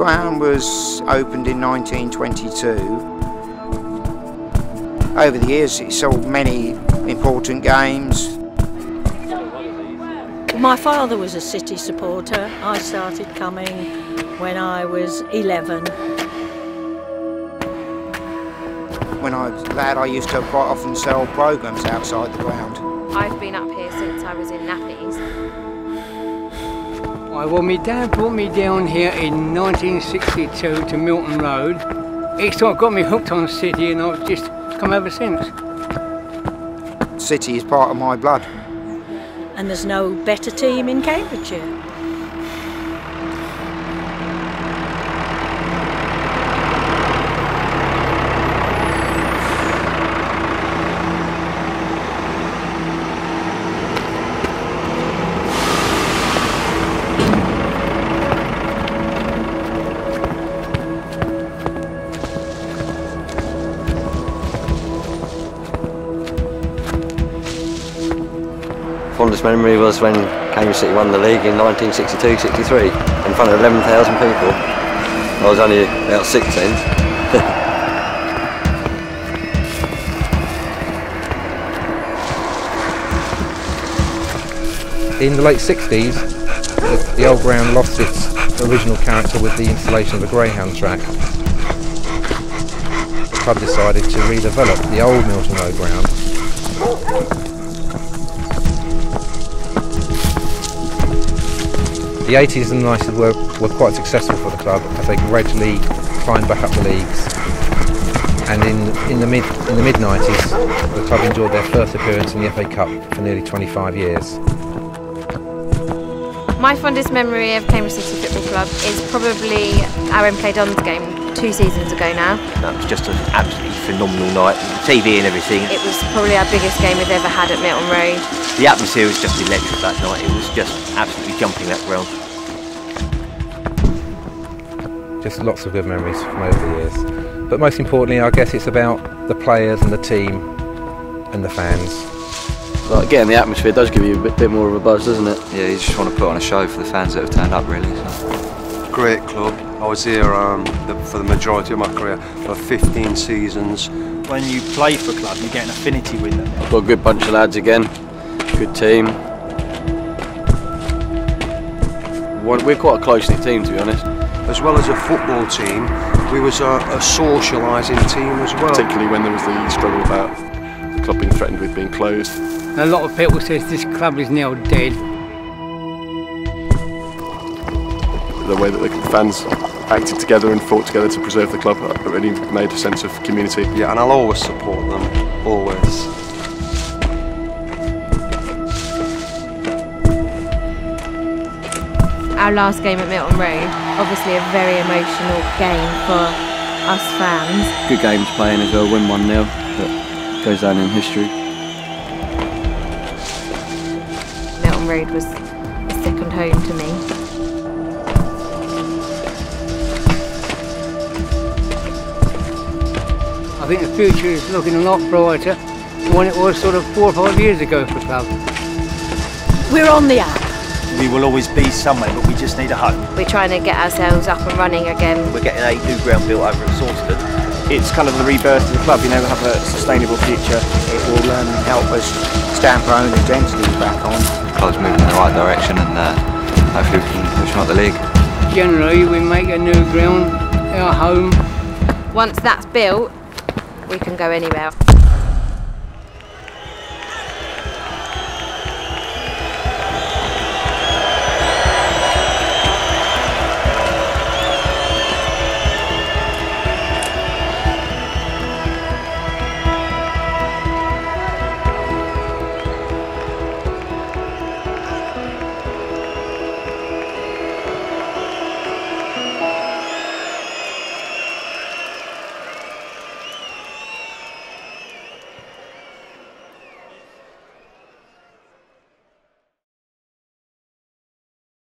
ground was opened in 1922. Over the years it saw many important games. My father was a City supporter. I started coming when I was 11. When I was a lad, I used to quite often sell programmes outside the ground. I've been up here since I was in nappies. Well, my dad brought me down here in 1962 to Milton Road. He sort of got me hooked on City and I've just come ever since. City is part of my blood. And there's no better team in Cambridgeshire. Fondest memory was when Cambridge City won the league in 1962-63 in front of 11,000 people. I was only about 6 then. In the late 60s, the old ground lost its original character with the installation of a greyhound track. The club decided to redevelop the old Milton Road ground. The 80s and 90s were quite successful for the club as they gradually climbed back up the leagues. And in the mid 90s, the club enjoyed their first appearance in the FA Cup for nearly 25 years. My fondest memory of Cambridge City Football Club is probably our MK Dons game 2 seasons ago now. That was just an absolutely phenomenal night. TV and everything. It was probably our biggest game we've ever had at Milton Road. The atmosphere was just electric that night. It was just absolutely jumping that ground. Just lots of good memories from over the years. But most importantly, I guess it's about the players and the team and the fans. Like getting the atmosphere does give you a bit more of a buzz, doesn't it? Yeah, you just want to put on a show for the fans that have turned up, really. So. Great club. I was here for the majority of my career, for 15 seasons. When you play for a club, you get an affinity with them. I've got a good bunch of lads again, good team. We're quite a close-knit team, to be honest. As well as a football team, we was a socialising team as well. Particularly when there was the struggle about the club being threatened with being closed. A lot of people say this club is now dead. The way that the fans acted together and fought together to preserve the club really made a sense of community. Yeah, and I'll always support them, always. Our last game at Milton Road, obviously a very emotional game for us fans. Good game to play in as well, win 1-0, but goes down in history. Milton Road was a second home to me. I think the future is looking a lot brighter than when it was sort of 4 or 5 years ago for the club. We're on the up. We will always be somewhere, but we just need a home. We're trying to get ourselves up and running again. We're getting a new ground built over at Sawston. It's kind of the rebirth of the club, you know, we'll have a sustainable future. It will help us stamp our own identity back on. The club's moving in the right direction and hopefully we can push them up the league. Generally, we make a new ground our home. Once that's built, we can go anywhere.